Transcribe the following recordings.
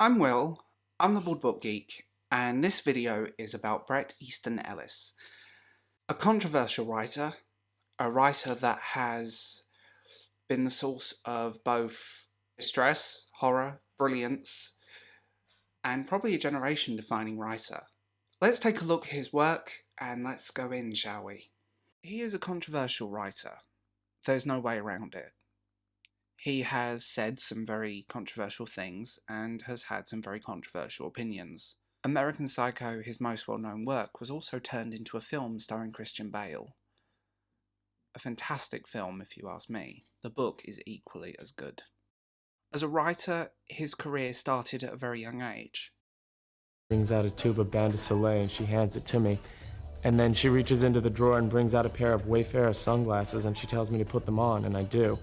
I'm Will, I'm the Bald Book Geek, and this video is about Bret Easton Ellis, a controversial writer, a writer that has been the source of both distress, horror, brilliance, and probably a generation-defining writer. Let's take a look at his work, and let's go in, shall we? He is a controversial writer. There's no way around it. He has said some very controversial things and has had some very controversial opinions. American Psycho, his most well-known work, was also turned into a film starring Christian Bale. A fantastic film, if you ask me. The book is equally as good. As a writer, his career started at a very young age. Brings out a tube of Bain de Soleil and she hands it to me. And then she reaches into the drawer and brings out a pair of Wayfarer sunglasses and she tells me to put them on, and I do.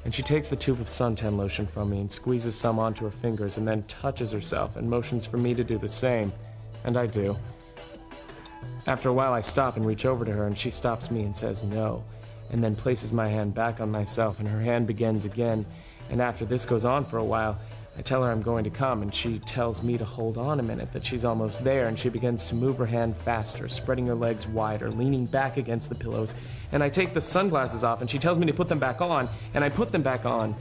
And she takes the tube of suntan lotion from me and squeezes some onto her fingers and then touches herself and motions for me to do the same. And I do. After a while I stop and reach over to her and she stops me and says no, and then places my hand back on myself and her hand begins again. And after this goes on for a while, I tell her I'm going to come, and she tells me to hold on a minute, that she's almost there, and she begins to move her hand faster, spreading her legs wider, leaning back against the pillows, and I take the sunglasses off, and she tells me to put them back on, and I put them back on.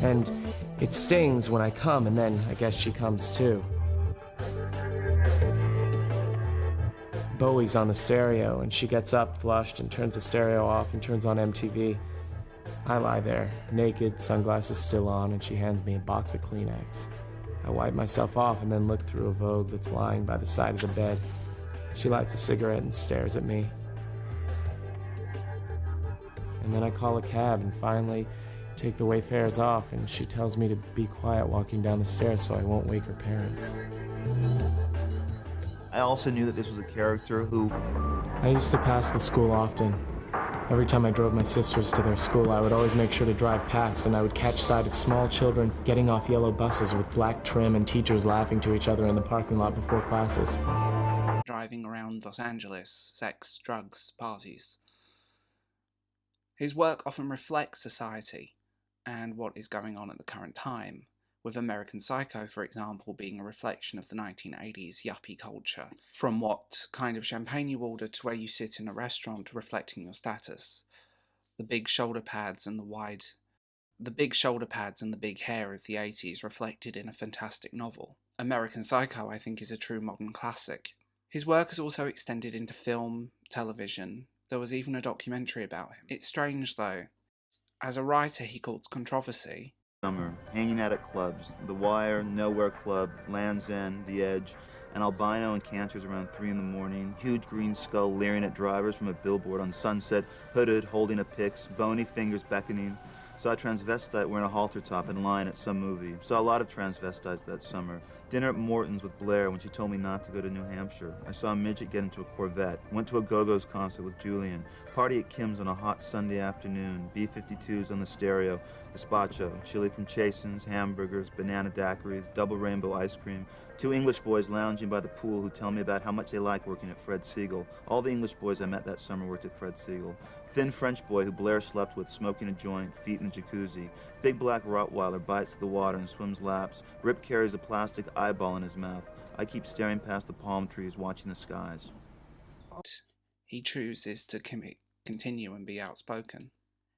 And it stings when I come, and then I guess she comes too. Bowie's on the stereo, and she gets up, flushed, and turns the stereo off and turns on MTV. I lie there, naked, sunglasses still on, and she hands me a box of Kleenex. I wipe myself off and then look through a Vogue that's lying by the side of the bed. She lights a cigarette and stares at me. And then I call a cab and finally take the Wayfarers off, and she tells me to be quiet walking down the stairs so I won't wake her parents. I also knew that this was a character who... I used to pass the school often. Every time I drove my sisters to their school, I would always make sure to drive past, and I would catch sight of small children getting off yellow buses with black trim and teachers laughing to each other in the parking lot before classes. Driving around Los Angeles, sex, drugs, parties. His work often reflects society and what is going on at the current time, with American Psycho, for example, being a reflection of the 1980s yuppie culture, from what kind of champagne you order to where you sit in a restaurant, reflecting your status. The big shoulder pads and the big hair of the 80s reflected in a fantastic novel. American Psycho, I think, is a true modern classic. His work is also extended into film, television. There was even a documentary about him. It's strange, though. As a writer, he courts controversy. Summer, hanging out at clubs, The Wire, Nowhere Club, Land's End, The Edge, an albino and cancers around 3 in the morning, huge green skull leering at drivers from a billboard on Sunset, hooded, holding a Pix, bony fingers beckoning. Saw a transvestite wearing a halter top in line at some movie. Saw a lot of transvestites that summer. Dinner at Morton's with Blair when she told me not to go to New Hampshire. I saw a midget get into a Corvette. Went to a Go-Go's concert with Julian. Party at Kim's on a hot Sunday afternoon. B-52s on the stereo. Gazpacho, chili from Chasen's, hamburgers, banana daiquiris, double rainbow ice cream. 2 English boys lounging by the pool who tell me about how much they like working at Fred Segal. All the English boys I met that summer worked at Fred Segal. Thin French boy who Blair slept with, smoking a joint, feet in a jacuzzi. Big black Rottweiler bites the water and swims laps. Rip carries a plastic eyeball in his mouth. I keep staring past the palm trees, watching the skies. He chooses to continue and be outspoken.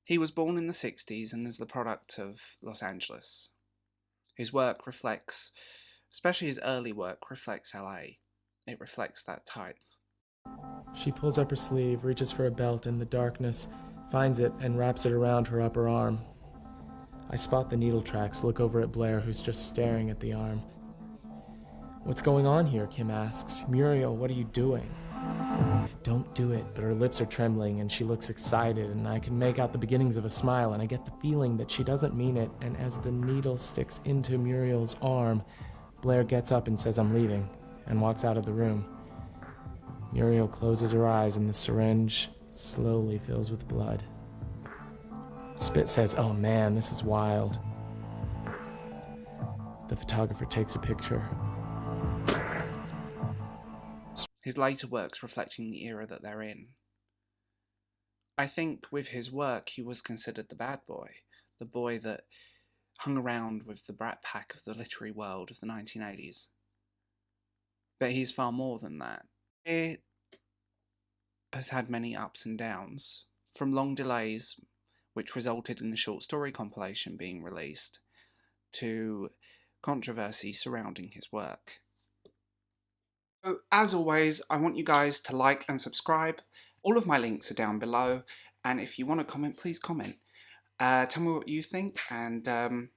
He was born in the 60s and is the product of Los Angeles. His work reflects, especially his early work, reflects LA. It reflects that type. She pulls up her sleeve, reaches for a belt in the darkness, finds it, and wraps it around her upper arm. I spot the needle tracks, look over at Blair, who's just staring at the arm. "What's going on here?" Kim asks. "Muriel, what are you doing?" "Don't do it," but her lips are trembling and she looks excited, and I can make out the beginnings of a smile, and I get the feeling that she doesn't mean it, and as the needle sticks into Muriel's arm, Blair gets up and says I'm leaving, and walks out of the room. Muriel closes her eyes and the syringe slowly fills with blood. Spit says, "Oh man, this is wild." The photographer takes a picture. His later works reflecting the era that they're in. I think with his work he was considered the bad boy, the boy that hung around with the brat pack of the literary world of the 1980s. But he's far more than that. It has had many ups and downs, from long delays, which resulted in the short story compilation being released, to controversy surrounding his work. So, as always, I want you guys to like and subscribe. All of my links are down below, and if you want to comment, please comment. Tell me what you think, and